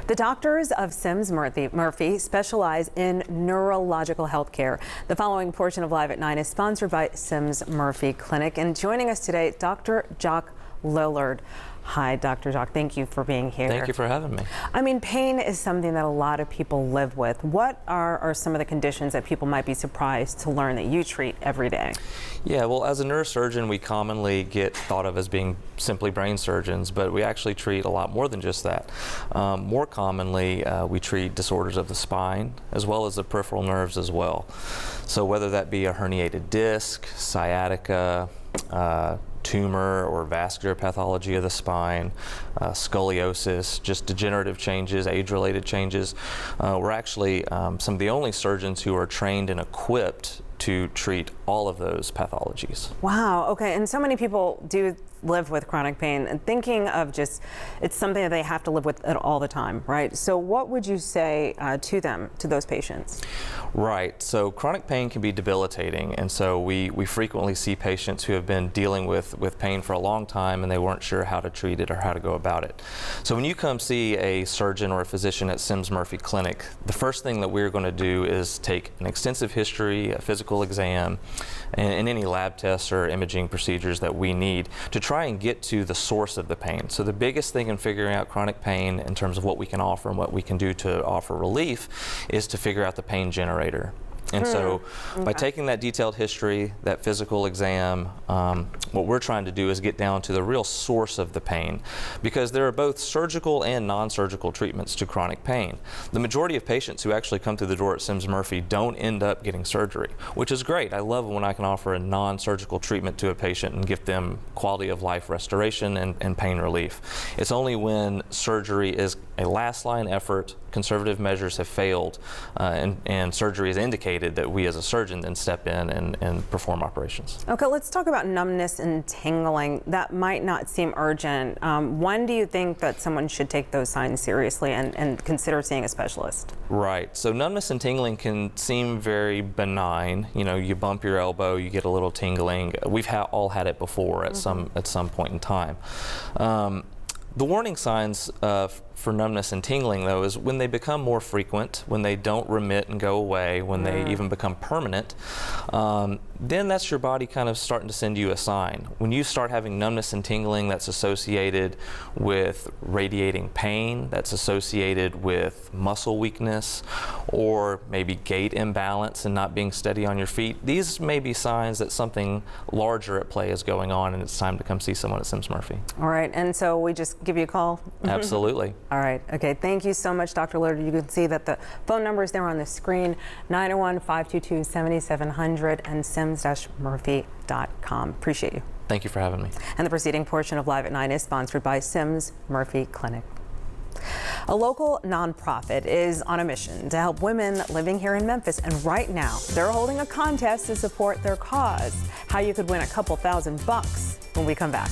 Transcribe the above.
The doctors of Sims Murphy specialize in neurological health care. The following portion of Live at 9 is sponsored by Sims Murphy Clinic. And joining us today, Dr. Jock Lillard. Hi, Dr. Jock. Thank you for being here. Thank you for having me. I mean, pain is something that a lot of people live with. What are some of the conditions that people might be surprised to learn that you treat every day? Yeah, well, as a neurosurgeon, we commonly get thought of as being simply brain surgeons, but we actually treat a lot more than just that. More commonly, we treat disorders of the spine as well as the peripheral nerves as well. So whether that be a herniated disc, sciatica, tumor or vascular pathology of the spine, scoliosis, just degenerative changes, age-related changes. We're actually some of the only surgeons who are trained and equipped to treat all of those pathologies. Wow, okay, and so many people do live with chronic pain and thinking of just, it's something that they have to live with all the time, right? So what would you say to them, to those patients? Right, so chronic pain can be debilitating, and so we frequently see patients who have been dealing with pain for a long time and they weren't sure how to treat it or how to go about it. So when you come see a surgeon or a physician at Sims Murphy Clinic, the first thing that we're going to do is take an extensive history, a physical exam, and any lab tests or imaging procedures that we need to try and get to the source of the pain. So the biggest thing in figuring out chronic pain in terms of what we can offer and what we can do to offer relief is to figure out the pain generator. And so by taking that detailed history, that physical exam, what we're trying to do is get down to the real source of the pain, because there are both surgical and non-surgical treatments to chronic pain. The majority of patients who actually come through the door at Sims Murphy don't end up getting surgery, which is great. I love when I can offer a non-surgical treatment to a patient and give them quality of life restoration and pain relief. It's only when surgery is a last line effort, conservative measures have failed, and surgery is indicated that we as a surgeon then step in and perform operations. Okay, let's talk about numbness and tingling. That might not seem urgent. When do you think that someone should take those signs seriously and consider seeing a specialist? Right, so numbness and tingling can seem very benign. You know, you bump your elbow, you get a little tingling. We've all had it before at some point in time. The warning signs for numbness and tingling, though, is when they become more frequent, when they don't remit and go away, when they even become permanent, then that's your body kind of starting to send you a sign. When you start having numbness and tingling that's associated with radiating pain, that's associated with muscle weakness, or maybe gait imbalance and not being steady on your feet, these may be signs that something larger at play is going on and it's time to come see someone at Sims Murphy. All right, and so we just give you a call? Absolutely. All right, okay, thank you so much, Dr. Lillard. You can see that the phone number is there on the screen, 901-522-7700 and sims-murphy.com. Appreciate you. Thank you for having me. And the preceding portion of Live at 9 is sponsored by Sims Murphy Clinic. A local nonprofit is on a mission to help women living here in Memphis, and right now they're holding a contest to support their cause. How you could win a couple $1,000 when we come back.